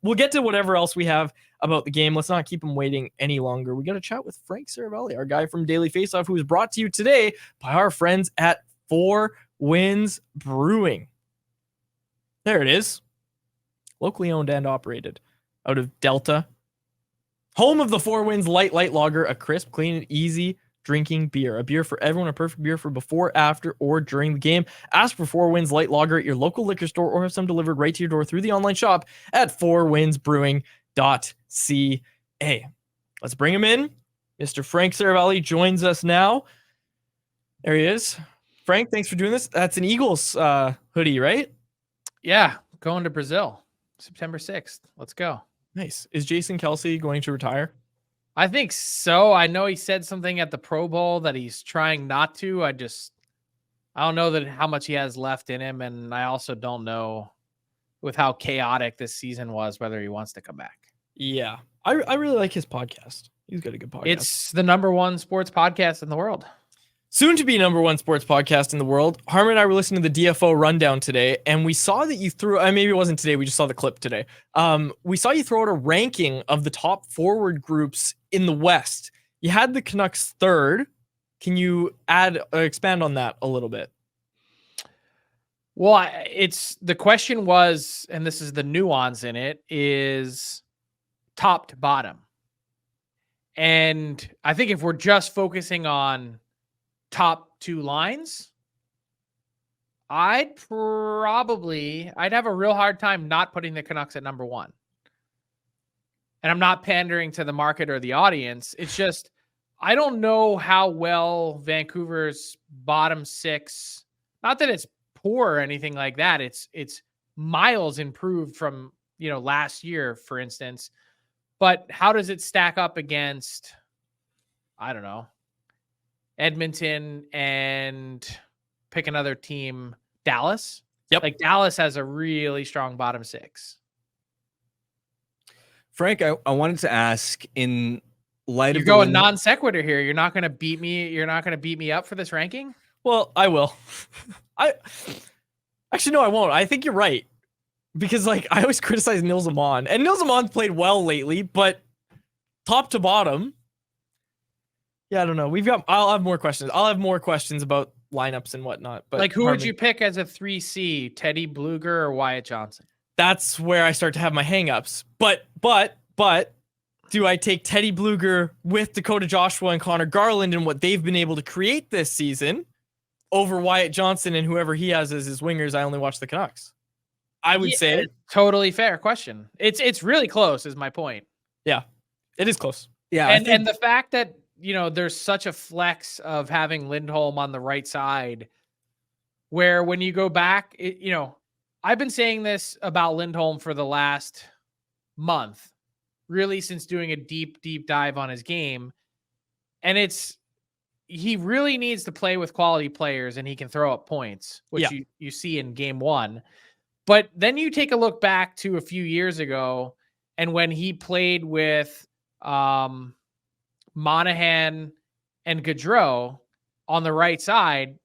we'll get to whatever else we have about the game. Let's not keep them waiting any longer. We got to chat with Frank Seravalli, our guy from Daily Faceoff, who is brought to you today by our friends at 4 Winds Brewing. There it is. Locally owned and operated out of Delta. Home of the 4 Winds Light Lager, a crisp, clean, and easy drinking beer. A beer for everyone, a perfect beer for before, after, or during the game. Ask for 4 Winds Light Lager at your local liquor store or have some delivered right to your door through the online shop at 4windsbrewing.ca. Let's bring him in. Mr. Frank Seravalli joins us now. There he is. Frank, thanks for doing this. That's an Eagles hoodie, right? Yeah, going to Brazil, September 6th. Let's go. Nice. Is Jason Kelce going to retire? I think so. I know he said something at the Pro Bowl that he's trying not to. I don't know that how much he has left in him, and I also don't know with how chaotic this season was whether he wants to come back. Yeah, I really like his podcast. He's got a good podcast. It's the #1 sports podcast in the world. Soon to be #1 sports podcast in the world. Harmon and I were listening to the DFO rundown today, and we saw that you threw, maybe it wasn't today, we just saw the clip today. We saw you throw out a ranking of the top forward groups in the West. You had the Canucks third. Can you expand on that a little bit? Well, the question was, and this is the nuance in it, is top to bottom. And I think if we're just focusing on top 2 lines, I'd have a real hard time not putting the Canucks at #1. And I'm not pandering to the market or the audience. It's just, I don't know how well Vancouver's bottom 6, not that it's poor or anything like that. It's miles improved from, last year, for instance. But how does it stack up against, I don't know, Edmonton and pick another team, Dallas? Yep. Like Dallas has a really strong bottom 6. Frank, I wanted to ask, in light You're of going non sequitur here. You're not going to beat me. You're not going to beat me up for this ranking. Well, I will. Actually, no, I won't. I think you're right. Because I always criticize Nils Amon, and Nils Amon's played well lately, but top to bottom, yeah, I don't know. I'll have more questions. I'll have more questions about lineups and whatnot. But who would you pick as a 3C? Teddy Bluger or Wyatt Johnson? That's where I start to have my hangups. But do I take Teddy Bluger with Dakota Joshua and Connor Garland and what they've been able to create this season over Wyatt Johnson and whoever he has as his wingers? I only watch the Canucks. I would say totally fair question. It's really close is my point. Yeah, it is close. Yeah. And the fact that, there's such a flex of having Lindholm on the right side where when you go back, I've been saying this about Lindholm for the last month, really since doing a deep dive on his game. And he really needs to play with quality players and he can throw up points, which you see in game 1. But then you take a look back to a few years ago and when he played with Monahan and Gaudreau on the right side,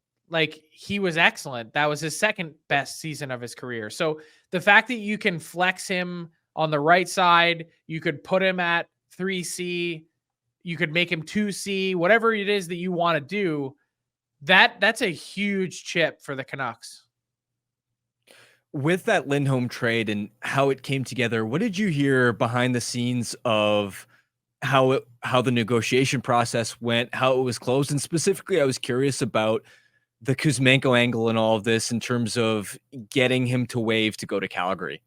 he was excellent. That was his second best season of his career. So the fact that you can flex him on the right side, you could put him at 3C, you could make him 2C, whatever it is that you want to do, that's a huge chip for the Canucks. With that Lindholm trade and how it came together, what did you hear behind the scenes of how the negotiation process went, how it was closed? And specifically, I was curious about the Kuzmenko angle in all of this in terms of getting him to waive to go to Calgary.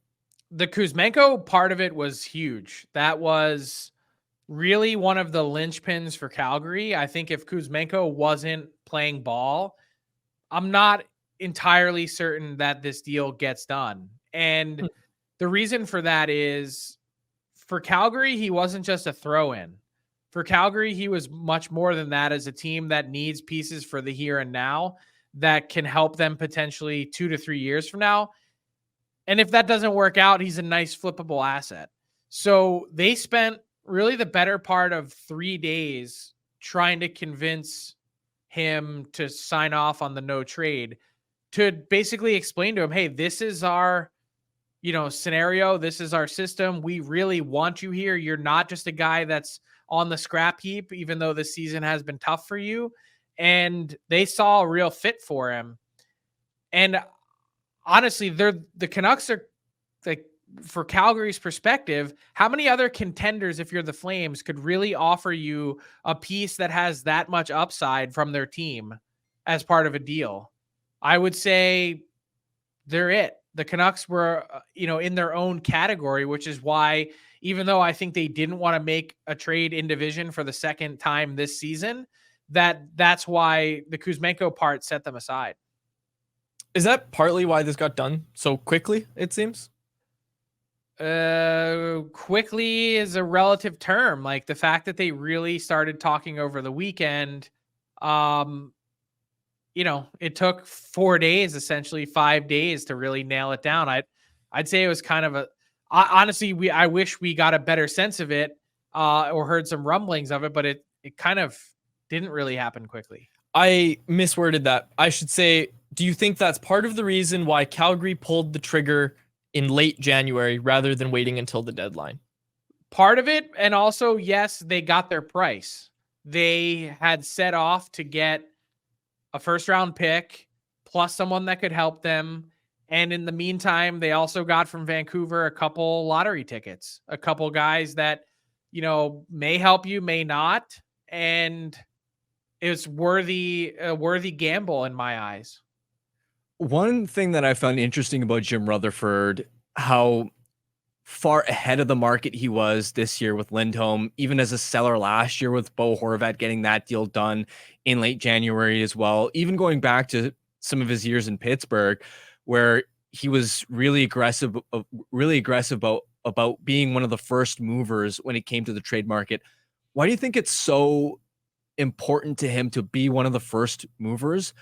The Kuzmenko part of it was huge. That was really one of the linchpins for Calgary. I think if Kuzmenko wasn't playing ball, I'm not entirely certain that this deal gets done. And the reason for that is for Calgary, he wasn't just a throw-in. For Calgary, he was much more than that as a team that needs pieces for the here and now that can help them potentially 2 to 3 years from now. And if that doesn't work out, he's a nice flippable asset. So they spent really the better part of 3 days trying to convince him to sign off on the no trade, to basically explain to him, hey, this is our scenario. This is our system. We really want you here. You're not just a guy that's on the scrap heap, even though this season has been tough for you. And they saw a real fit for him. And honestly, the Canucks are like, for Calgary's perspective, how many other contenders, if you're the Flames, could really offer you a piece that has that much upside from their team as part of a deal? I would say they're it. The Canucks were, in their own category, which is why, even though I think they didn't want to make a trade in division for the second time this season, that's why the Kuzmenko part set them aside. Is that partly why this got done so quickly, it seems? Quickly is a relative term. Like the fact that they really started talking over the weekend, it took 4 days, essentially 5 days to really nail it down. I'd say it was kind of honestly, I wish we got a better sense of it, or heard some rumblings of it, but it kind of didn't really happen quickly. I misworded that. I should say, do you think that's part of the reason why Calgary pulled the trigger in late January rather than waiting until the deadline? Part of it. And also, yes, they got their price. They had set off to get a first round pick plus someone that could help them. And in the meantime, they also got from Vancouver a couple lottery tickets, a couple guys that, may help you, may not. And it was a worthy gamble in my eyes. One thing that I found interesting about Jim Rutherford, how far ahead of the market he was this year with Lindholm, even as a seller last year with Bo Horvat getting that deal done in late January as well, even going back to some of his years in Pittsburgh, where he was really aggressive about being one of the first movers when it came to the trade market. Why do you think it's so important to him to be one of the first movers,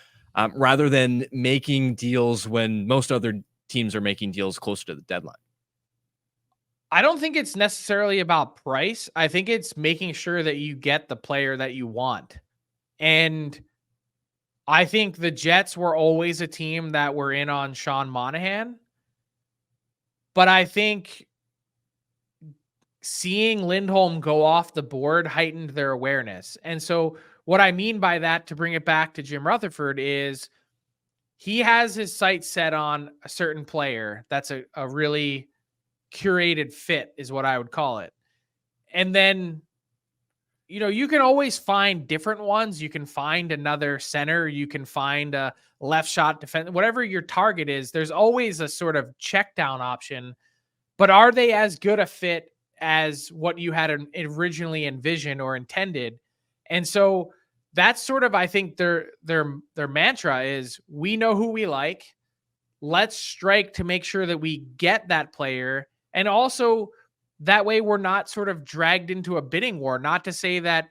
rather than making deals when most other teams are making deals closer to the deadline? I don't think it's necessarily about price. I think it's making sure that you get the player that you want. And I think the Jets were always a team that were in on Sean Monahan. But I think seeing Lindholm go off the board heightened their awareness. And so what I mean by that, to bring it back to Jim Rutherford, is he has his sights set on a certain player that's a really curated fit, is what I would call it. And then, you can always find different ones. You can find another center. You can find a left shot defense, whatever your target is. There's always a sort of check down option, but are they as good a fit as what you had originally envisioned or intended? And so that's sort of, I think their mantra is, we know who we like. Let's strike to make sure that we get that player. And also that way we're not sort of dragged into a bidding war. Not to say that,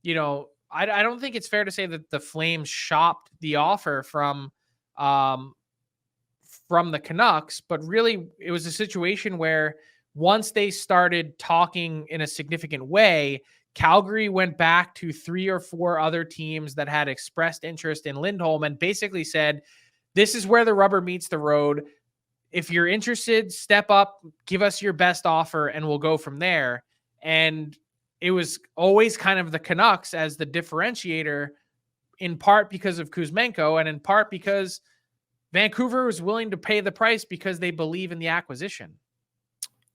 I don't think it's fair to say that the Flames shopped the offer from the Canucks, but really it was a situation where once they started talking in a significant way, Calgary went back to 3 or 4 other teams that had expressed interest in Lindholm and basically said, this is where the rubber meets the road. If you're interested, step up, give us your best offer, and we'll go from there. And it was always kind of the Canucks as the differentiator, in part because of Kuzmenko and in part because Vancouver was willing to pay the price because they believe in the acquisition.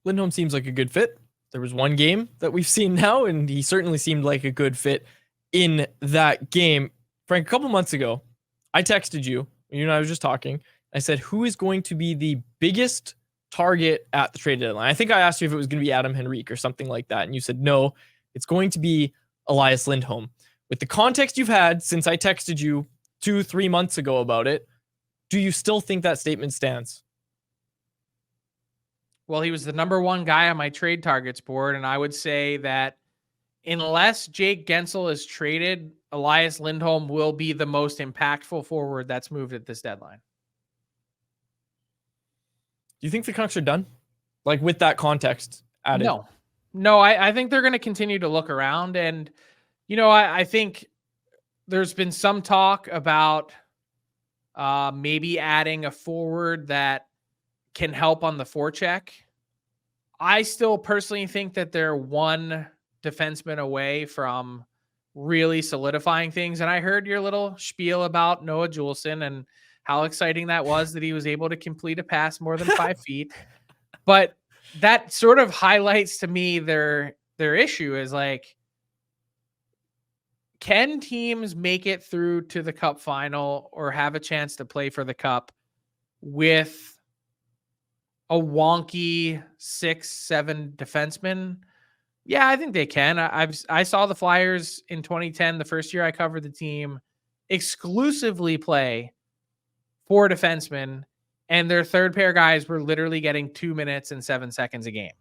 Lindholm seems like a good fit. There was one game that we've seen now, and he certainly seemed like a good fit in that game. Frank, a couple months ago, I texted you. You and I was just talking. I said, who is going to be the biggest target at the trade deadline? I think I asked you if it was going to be Adam Henrique or something like that. And you said, no, it's going to be Elias Lindholm. With the context you've had since I texted you 2-3 months ago about it, do you still think that statement stands? Well, he was the number one guy on my trade targets board. And I would say that unless Jake Gensel is traded, Elias Lindholm will be the most impactful forward that's moved at this deadline. Do you think the Canucks are done? Like, with that context added? No, I think they're going to continue to look around. And, I think there's been some talk about maybe adding a forward that can help on the forecheck. I still personally think that they're one defenseman away from really solidifying things. And I heard your little spiel about Noah Juleson and how exciting that was that he was able to complete a pass more than 5 feet. But that sort of highlights to me their issue is like, can teams make it through to the cup final or have a chance to play for the cup with a wonky 6-7 defenseman? Yeah, I think they can. I saw the Flyers in 2010, the first year I covered the team, exclusively play 4 defensemen, and their third pair guys were literally getting 2 minutes and 7 seconds a game.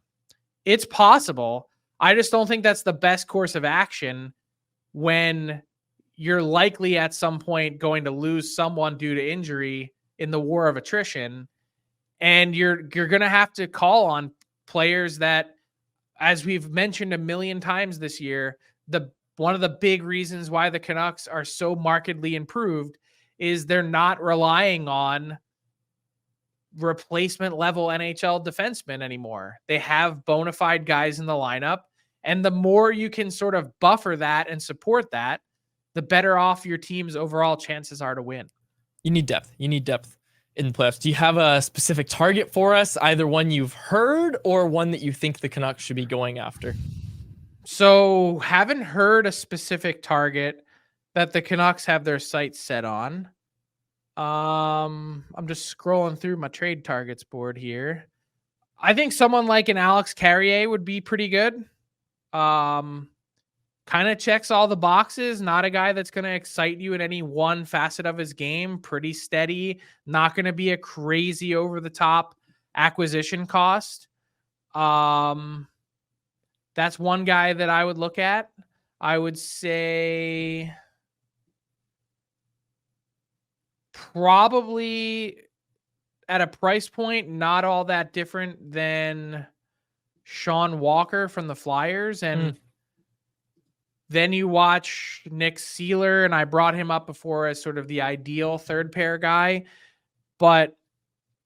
It's possible. I just don't think that's the best course of action when you're likely at some point going to lose someone due to injury in the war of attrition. And you're going to have to call on players that, as we've mentioned a million times this year, one of the big reasons why the Canucks are so markedly improved is they're not relying on replacement level NHL defensemen anymore. They have bona fide guys in the lineup. And the more you can sort of buffer that and support that, the better off your team's overall chances are to win. You need depth. You need depth in the playoffs. Do you have a specific target for us? Either one you've heard or one that you think the Canucks should be going after? So haven't heard a specific target that the Canucks have their sights set on. I'm just scrolling through my trade targets board here. I think someone like an Alex Carrier would be pretty good. Kind of checks all the boxes. Not a guy that's going to excite you in any one facet of his game. Pretty steady. Not going to be a crazy over the top acquisition cost. That's one guy that I would look at. I would say probably at a price point not all that different than Sean Walker from the Flyers. And then you watch Nick Seeler, and I brought him up before as sort of the ideal third pair guy. But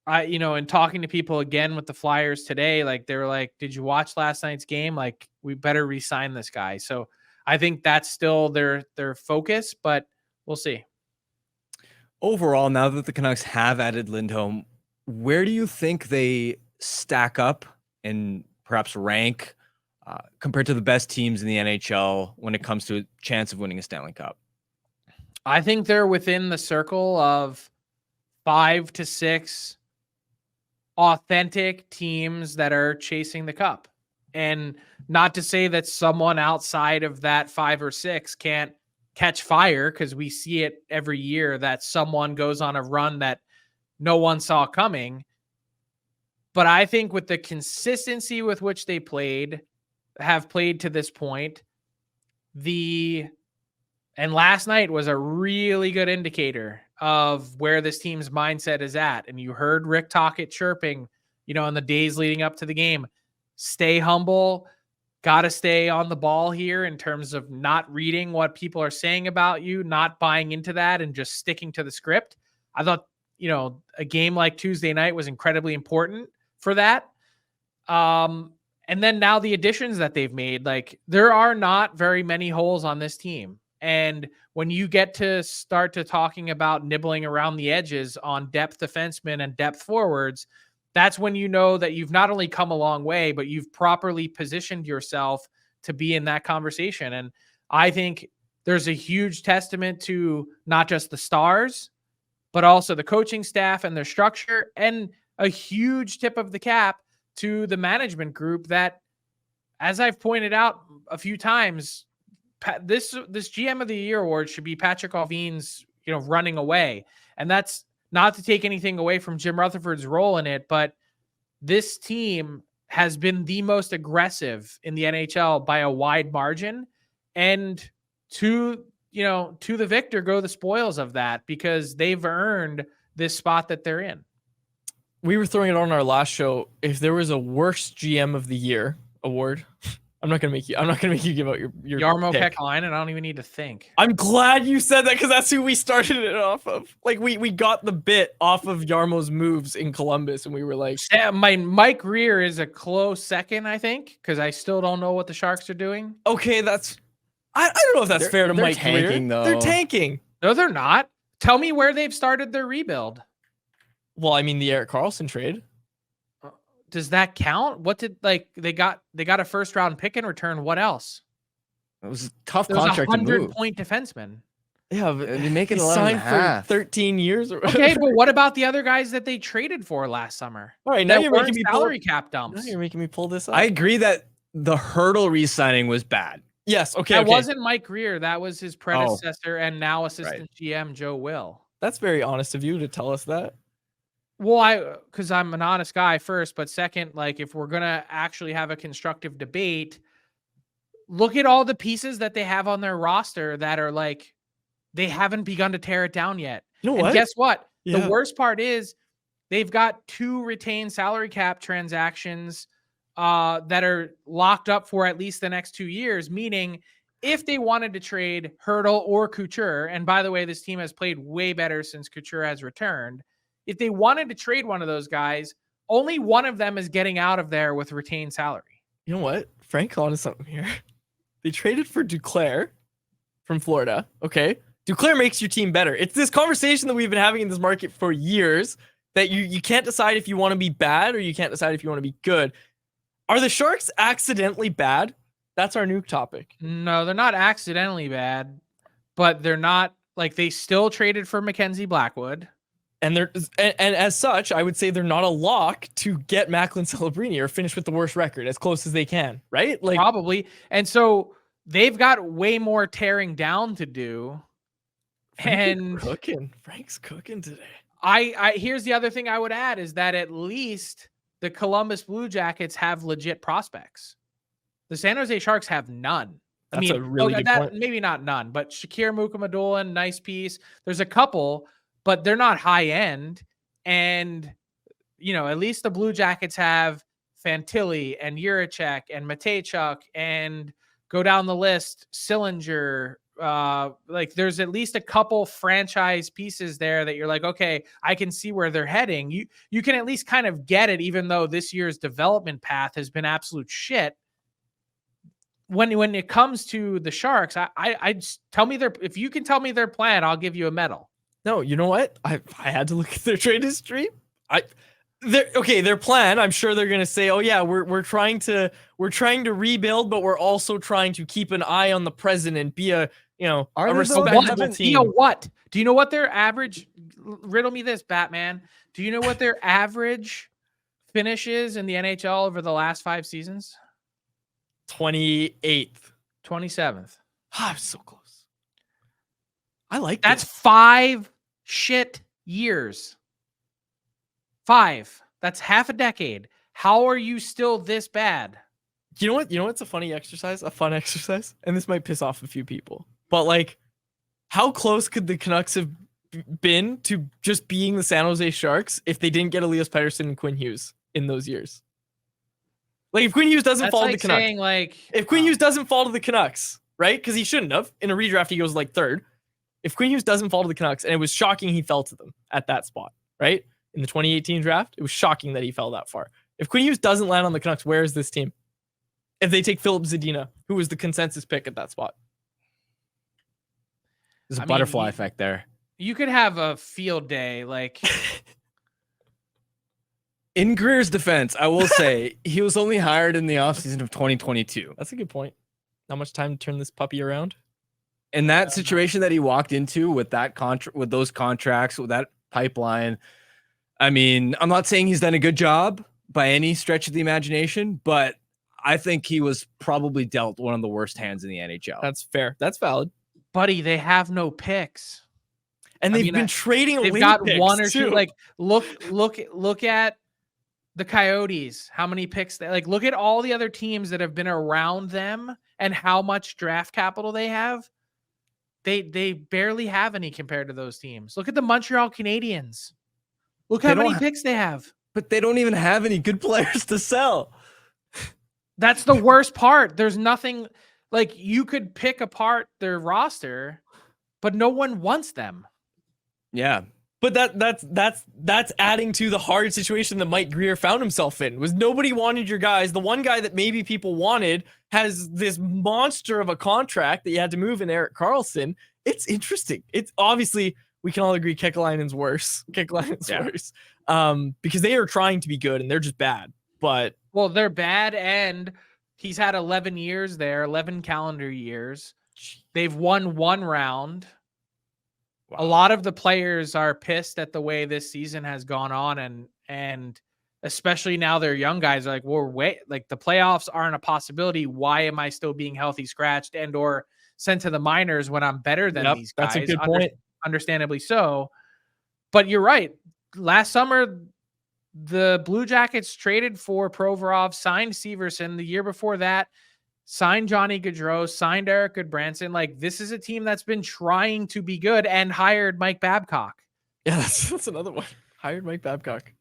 in talking to people again with the Flyers today, like they were like, did you watch last night's game? Like, we better re-sign this guy. So I think that's still their focus, but we'll see. Overall, now that the Canucks have added Lindholm, where do you think they stack up and perhaps rank compared to the best teams in the NHL when it comes to a chance of winning a Stanley Cup? I think they're within the circle of 5 to 6 authentic teams that are chasing the cup. And not to say that someone outside of that 5 or 6 can't catch fire, because we see it every year that someone goes on a run that no one saw coming. But I think with the consistency with which they have played to this point, and last night was a really good indicator of where this team's mindset is at. And you heard Rick Tocchet chirping, in the days leading up to the game, stay humble, got to stay on the ball here in terms of not reading what people are saying about you, not buying into that, and just sticking to the script. I thought, a game like Tuesday night was incredibly important for that. And then now the additions that they've made, like there are not very many holes on this team. And when you get to start to talking about nibbling around the edges on depth defensemen and depth forwards, that's when you know that you've not only come a long way, but you've properly positioned yourself to be in that conversation. And I think there's a huge testament to not just the Stars, but also the coaching staff and their structure, and a huge tip of the cap to the management group that, as I've pointed out a few times, this GM of the Year award should be Patrik Allvin's, running away. And that's not to take anything away from Jim Rutherford's role in it, but this team has been the most aggressive in the NHL by a wide margin. And to the victor go the spoils of that, because they've earned this spot that they're in. We were throwing it on our last show. If there was a worst GM of the Year award, I'm not gonna make you give out your Jarmo pick. Kekalainen. I don't even need to think. I'm glad you said that because that's who we started it off of. Like we got the bit off of Jarmo's moves in Columbus, and we were like, My Mike Rear is a close second, I think, because I still don't know what the Sharks are doing. okay, that's I don't know if that's fair to they're Mike Greer. tanking, though. They're tanking. No, they're not. Tell me where they've started their rebuild. Well, I mean the Erik Karlsson trade. Does that count? What did they got a first round pick in return? What else? It was a tough There's contract to 100 move. point defenseman. Yeah, but You make it he 11 and signed a half. for 13 years. Or Okay, but what about the other guys that they traded for last summer? All right, now That you're weren't making me salary cap dumps. Now you're making me pull this up. I agree that the Hurdle re-signing was bad. Yes, okay. That okay. wasn't Mike Greer. That was his predecessor and now assistant GM Joe Will. That's very honest of you to tell us that. Well, because I'm an honest guy first, but second, like if we're gonna actually have a constructive debate, look at all the pieces that they have on their roster that are like they haven't begun to tear it down yet. You know And what? guess what? Yeah. The worst part is they've got 2 retained salary cap transactions that are locked up for at least the next 2 years, meaning if they wanted to trade Hurdle or Couture, and by the way, this team has played way better since Couture has returned. If they wanted to trade one of those guys, only one of them is getting out of there with retained salary. You know what? Frank thought of something here. They traded for Duclair from Florida. Okay. Duclair makes your team better. It's this conversation that we've been having in this market for years that you can't decide if you want to be bad or you can't decide if you want to be good. Are the Sharks accidentally bad? That's our nuke topic. No, they're not accidentally bad, but they're not like they still traded for Mackenzie Blackwood. And as such, I would say they're not a lock to get Macklin Celebrini or finish with the worst record as close as they can, right? Like Probably. And so they've got way more tearing down to do. Frank's cooking today. I here's the other thing I would add is that at least the Columbus Blue Jackets have legit prospects. The San Jose Sharks have none. That's a really good point. Maybe not none, but Shakir Mukhamadoulin, nice piece. There's a couple, but they're not high end. And, at least the Blue Jackets have Fantilli and Juracek and Matejchuk and go down the list, Sillinger. There's at least a couple franchise pieces there that you're like, okay, I can see where they're heading. You can at least kind of get it, even though this year's development path has been absolute shit. When it comes to the Sharks, I just tell me if you can tell me their plan, I'll give you a medal. No, you know what? I had to look at their trade history. Their plan, I'm sure they're gonna say, oh yeah, we're trying to rebuild, but we're also trying to keep an eye on the present and be a respectable team. What? Do you know what their average? Riddle me this, Batman. Do you know what their average finish is in the NHL over the last 5 seasons? 28th. 27th. I'm so close. I like That's this. 5 shit years. 5. That's half a decade. How are you still this bad? You know what? You know what's a funny exercise? A fun exercise? And this might piss off a few people. But like, how close could the Canucks have been to just being the San Jose Sharks if they didn't get Elias Pettersson and Quinn Hughes in those years? Like if Quinn Hughes doesn't fall to the Canucks. If Quinn Hughes doesn't fall to the Canucks, right? Because he shouldn't have. In a redraft, he goes like 3rd. If Quinn Hughes doesn't fall to the Canucks, and it was shocking he fell to them at that spot, right? In the 2018 draft, it was shocking that he fell that far. If Quinn Hughes doesn't land on the Canucks, where is this team? If they take Philip Zadina, who was the consensus pick at that spot. There's a butterfly effect there. You could have a field day, like in Greer's defense, I will say he was only hired in the offseason of 2022. That's a good point. Not much time to turn this puppy around. In that situation that he walked into with that with those contracts, with that pipeline, I mean, I'm not saying he's done a good job by any stretch of the imagination, but I think he was probably dealt one of the worst hands in the NHL. That's fair. That's valid. Buddy, they have no picks. And they've been trading they've got one or two. Like look at the Coyotes, how many picks they look at all the other teams that have been around them and how much draft capital they have. They barely have any compared to those teams. Look at the Montreal Canadiens. Look how many picks they have. But they don't even have any good players to sell. That's the worst part. There's nothing like you could pick apart their roster, but no one wants them. Yeah. But that's adding to the hard situation that Mike Greer found himself in. Was nobody wanted your guys. The one guy that maybe people wanted has this monster of a contract that you had to move in Erik Karlsson. It's interesting. It's obviously we can all agree Kekalainen's worse. Kekalainen's worse. Because they are trying to be good and they're just bad. But well, they're bad, and he's had 11 years there, 11 calendar years. They've won one round. Wow. A lot of the players are pissed at the way this season has gone on, and especially now they're young guys are like, well, wait, like the playoffs aren't a possibility. Why am I still being healthy scratched and or sent to the minors when I'm better than these guys? That's a good point. Understandably so. But you're right. Last summer, the Blue Jackets traded for Provorov, signed Severson. The year before that, signed Johnny Gaudreau, signed Eric Goodbranson. Like, this is a team that's been trying to be good and hired Mike Babcock. Yeah, that's another one. Hired Mike Babcock.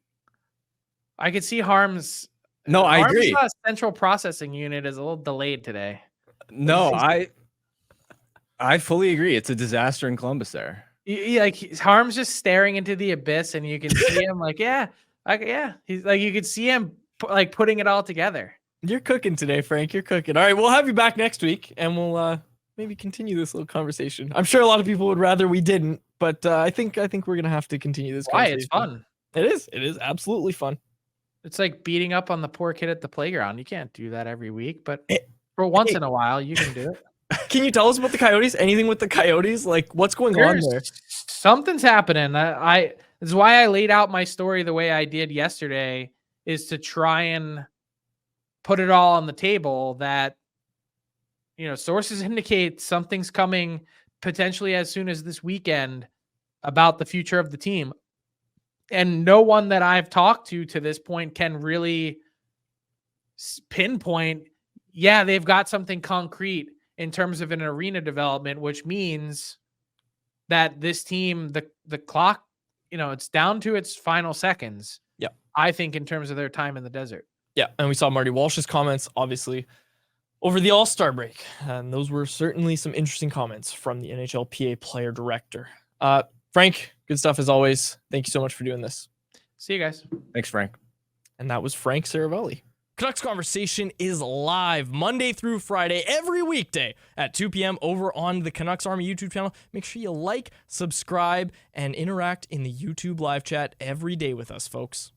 I could see Harm's. No, I agree. Central processing unit is a little delayed today. No, I fully agree. It's a disaster in Columbus there. Like Harm's just staring into the abyss, and you can see him like, he's like, you could see him like putting it all together. You're cooking today, Frank. You're cooking. All right, we'll have you back next week, and we'll maybe continue this little conversation. I'm sure a lot of people would rather we didn't, but I think we're gonna have to continue this. Why? It's fun. It is. It is absolutely fun. It's like beating up on the poor kid at the playground. You can't do that every week, but for once in a while, you can do it. Can you tell us about the Coyotes? Anything with the Coyotes? Like, what's going on there? Something's happening. This is why I laid out my story the way I did yesterday, is to try and put it all on the table that, sources indicate something's coming potentially as soon as this weekend about the future of the team. And no one that I've talked to this point can really pinpoint, they've got something concrete in terms of an arena development, which means that this team, the clock, it's down to its final seconds. Yeah. I think in terms of their time in the desert. Yeah. And we saw Marty Walsh's comments, obviously, over the All-Star break. And those were certainly some interesting comments from the NHLPA player director. Frank, good stuff as always. Thank you so much for doing this. See you guys. Thanks, Frank. And that was Frank Seravalli. Canucks Conversation is live Monday through Friday, every weekday at 2 p.m. over on the Canucks Army YouTube channel. Make sure you like, subscribe, and interact in the YouTube live chat every day with us, folks.